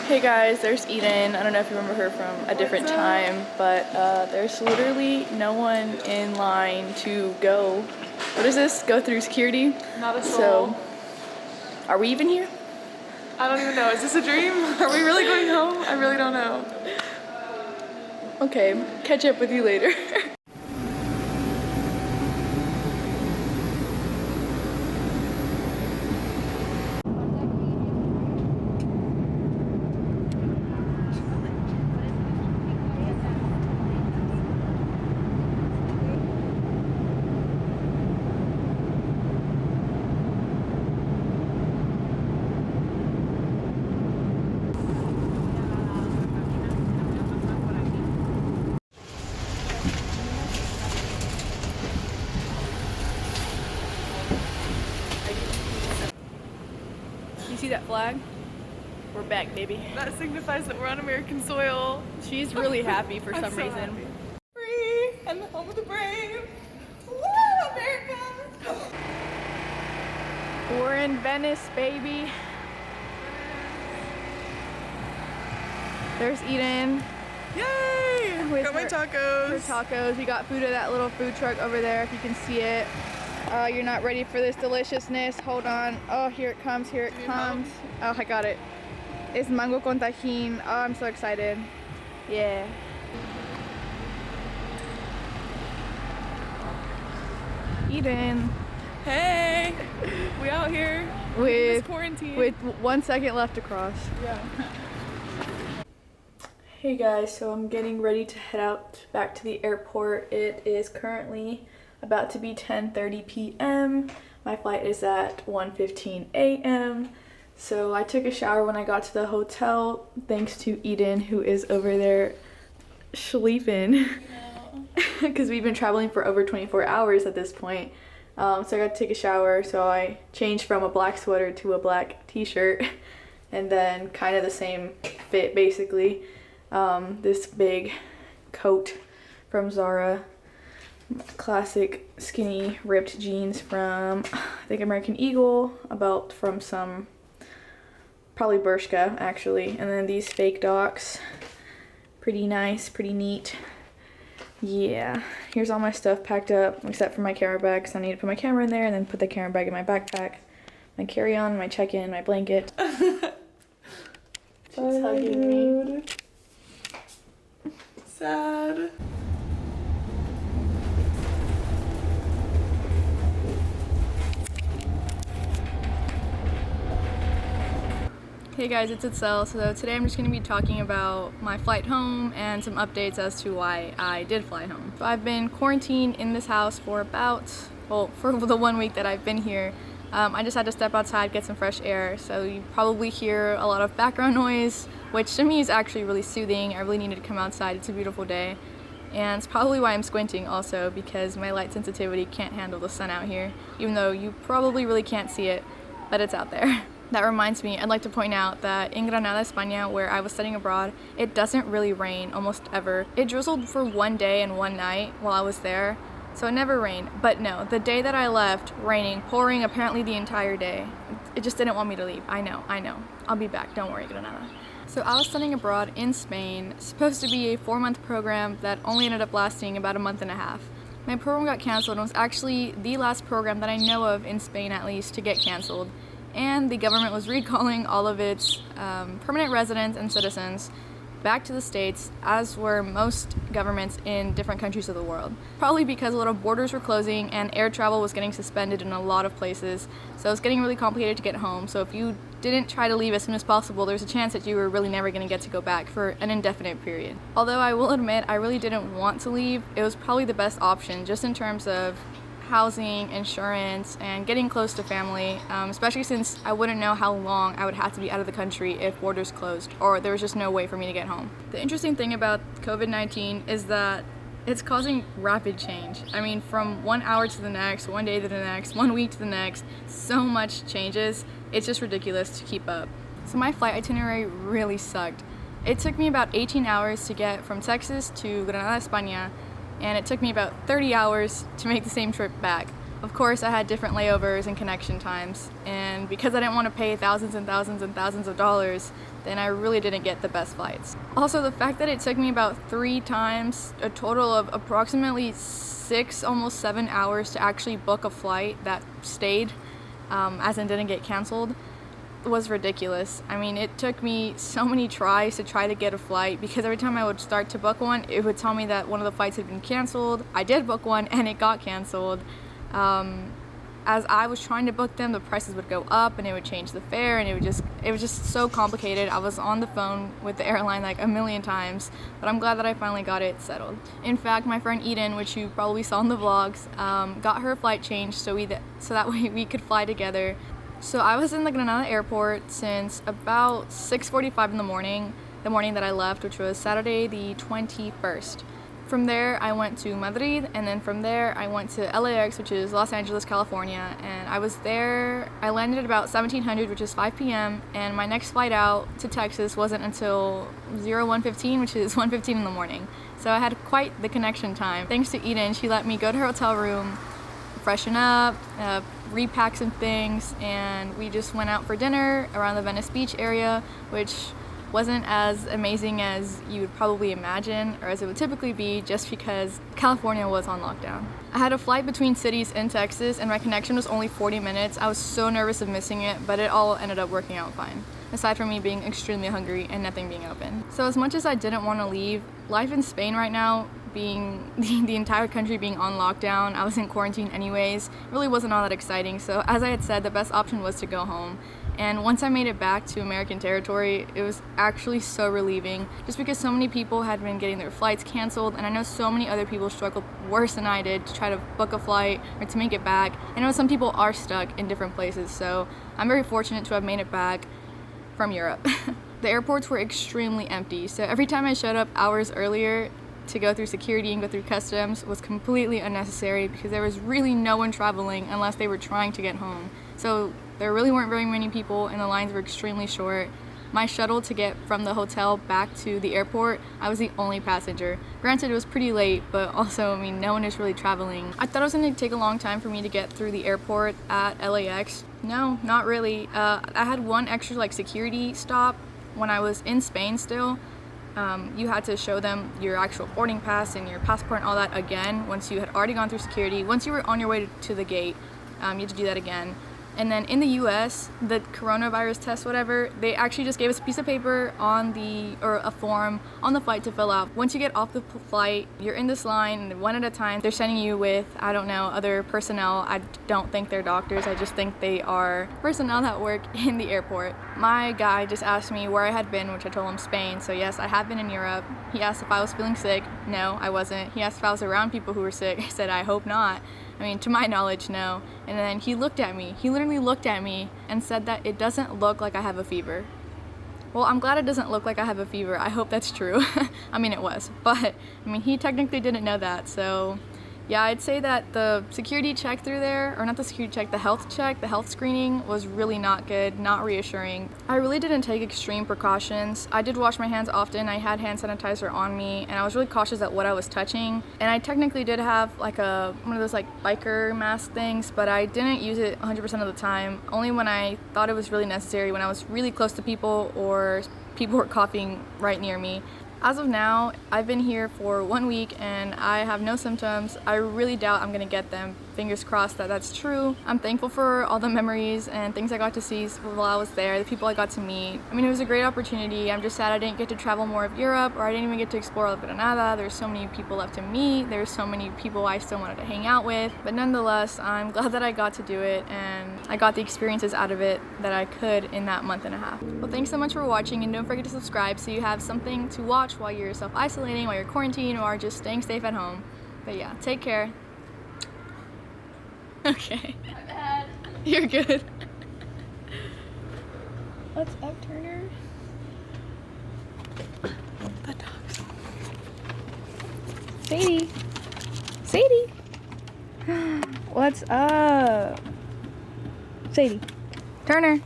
Hey guys, there's Eden. I don't know if you remember her from a different time, but there's literally no one in line to go. What is this? Go through security? Not a soul. So, are we even here? I don't even know. Is this a dream? Are we really going home? I really don't know. Okay, catch up with you later. You see that flag? We're back, baby. That signifies that we're on American soil. She's really happy for I'm some so reason. happy. Free and the home of the brave. Woo, America! We're in Venice, baby. There's Eden. Yay! With Got my her tacos. tacos. We got food at that little food truck over there, if you can see it. You're not ready for this deliciousness. Hold on. Oh, here it comes. Here it comes. Oh, I got it. It's mango con tajin. Oh, I'm so excited. Yeah. Eden. Hey! We out here in this quarantine. With 1 second left to cross. Yeah. Hey guys, so I'm getting ready to head out back to the airport. It is currently about to be 10:30 p.m. My flight is at 1:15 a.m. So I took a shower when I got to the hotel, thanks to Eden, who is over there sleeping. Because we've been traveling for over 24 hours at this point. So I got to take a shower, so I changed from a black sweater to a black t-shirt. And then kind of the same fit, basically. This big coat from Zara, classic skinny ripped jeans from I think American Eagle, a belt from some probably Bershka actually, and then these fake Docs, pretty nice, pretty neat. Yeah, here's all my stuff packed up except for my camera bag, so I need to put my camera in there and then put the camera bag in my backpack, my carry-on, my check-in, my blanket. She's hugging me. Sad. Hey guys, it's Itzel. So today I'm just going to be talking about my flight home and some updates as to why I did fly home. So I've been quarantined in this house for about, well, for the 1 week that I've been here. I just had to step outside, get some fresh air, so you probably hear a lot of background noise, which to me is actually really soothing. I really needed to come outside. It's a beautiful day. And it's probably why I'm squinting also, because my light sensitivity can't handle the sun out here, even though you probably really can't see it, but it's out there. That reminds me, I'd like to point out that in Granada, España, where I was studying abroad, it doesn't really rain almost ever. It drizzled for 1 day and 1 night while I was there, so it never rained. But no, the day that I left, raining, pouring apparently the entire day. It just didn't want me to leave. I know. I'll be back, don't worry, Granada. So I was studying abroad in Spain, supposed to be a 4-month program that only ended up lasting about a month and a half. My program got canceled and was actually the last program that I know of in Spain at least to get canceled. And the government was recalling all of its permanent residents and citizens back to the States, as were most governments in different countries of the world. Probably because a lot of borders were closing and air travel was getting suspended in a lot of places, so it was getting really complicated to get home. So if you didn't try to leave as soon as possible, there's a chance that you were really never going to get to go back for an indefinite period. Although I will admit I really didn't want to leave, it was probably the best option just in terms of housing, insurance, and getting close to family, especially since I wouldn't know how long I would have to be out of the country if borders closed or there was just no way for me to get home. The interesting thing about COVID-19 is that it's causing rapid change. I mean, from 1 hour to the next, 1 day to the next, 1 week to the next, so much changes. It's just ridiculous to keep up. So my flight itinerary really sucked. It took me about 18 hours to get from Texas to Granada, España, and it took me about 30 hours to make the same trip back. Of course, I had different layovers and connection times, and and because I didn't want to pay thousands and thousands and thousands of dollars, then I really didn't get the best flights. Also, the fact that it took me about 3 times, a total of approximately 6, almost 7 hours to actually book a flight that stayed, as in didn't get canceled, was ridiculous. I mean, it took me so many tries to try to get a flight because every time I would start to book one, it would tell me that one of the flights had been canceled. I did book one and it got canceled. As I was trying to book them, the prices would go up and it would change the fare, and it was just so complicated. I was on the phone with the airline like a million times, but I'm glad that I finally got it settled. In fact, my friend Eden, which you probably saw in the vlogs, got her flight changed so that way we could fly together. So I was in the Granada airport since about 6:45 in the morning that I left, which was Saturday the 21st. From there, I went to Madrid, and then from there, I went to LAX, which is Los Angeles, California, and I was there. I landed at about 1700, which is 5 p.m., and my next flight out to Texas wasn't until 01:15, which is 1:15 in the morning. So I had quite the connection time. Thanks to Eden, she let me go to her hotel room, freshen up, repack some things, and we just went out for dinner around the Venice Beach area, which wasn't as amazing as you would probably imagine, or as it would typically be, just because California was on lockdown. I had a flight between cities in Texas and my connection was only 40 minutes. I was so nervous of missing it, but it all ended up working out fine, aside from me being extremely hungry and nothing being open. So as much as I didn't want to leave, life in Spain right now, being the entire country being on lockdown, I was in quarantine anyways, really wasn't all that exciting. So as I had said, the best option was to go home. And once I made it back to American territory, it was actually so relieving, just because so many people had been getting their flights canceled, and I know so many other people struggled worse than I did to try to book a flight or to make it back. I know some people are stuck in different places, so I'm very fortunate to have made it back from Europe. The airports were extremely empty, so every time I showed up hours earlier to go through security and go through customs was completely unnecessary, because there was really no one traveling unless they were trying to get home. So there really weren't very many people and the lines were extremely short. My shuttle to get from the hotel back to the airport, I was the only passenger. Granted, it was pretty late, but also, I mean, no one is really traveling. I thought it was going to take a long time for me to get through the airport at LAX. No, not really. I had one extra security stop when I was in Spain still. You had to show them your actual boarding pass and your passport and all that again once you had already gone through security. Once you were on your way to the gate, you had to do that again. And then in the US, the coronavirus test, whatever, they actually just gave us a piece of paper or a form on the flight to fill out. Once you get off the flight, you're in this line, and one at a time, they're sending you with, I don't know, other personnel. I don't think they're doctors. I just think they are personnel that work in the airport. My guy just asked me where I had been, which I told him Spain. So yes, I have been in Europe. He asked if I was feeling sick. No, I wasn't. He asked if I was around people who were sick. I said, I hope not. I mean, to my knowledge, no. And then he looked at me. He literally looked at me and said that it doesn't look like I have a fever. Well, I'm glad it doesn't look like I have a fever. I hope that's true. I mean, it was. But, I mean, he technically didn't know that. So, yeah, I'd say that the security check through there, or not the security check, the health screening was really not good, not reassuring. I really didn't take extreme precautions. I did wash my hands often. I had hand sanitizer on me, and I was really cautious at what I was touching. And I technically did have one of those biker mask things, but I didn't use it 100% of the time, only when I thought it was really necessary, when I was really close to people or people were coughing right near me. As of now, I've been here for 1 week and I have no symptoms. I really doubt I'm gonna get them. Fingers crossed that that's true. I'm thankful for all the memories and things I got to see while I was there, the people I got to meet. I mean, it was a great opportunity. I'm just sad I didn't get to travel more of Europe, or I didn't even get to explore Granada. There's so many people left to meet. There's so many people I still wanted to hang out with. But nonetheless, I'm glad that I got to do it and I got the experiences out of it that I could in that month and a half. Well, thanks so much for watching, and don't forget to subscribe so you have something to watch while you're self-isolating, while you're quarantined, or just staying safe at home. But yeah, take care. Okay. My bad. You're good. What's up, Turner? The dogs. Sadie. Sadie. What's up? Sadie. Turner.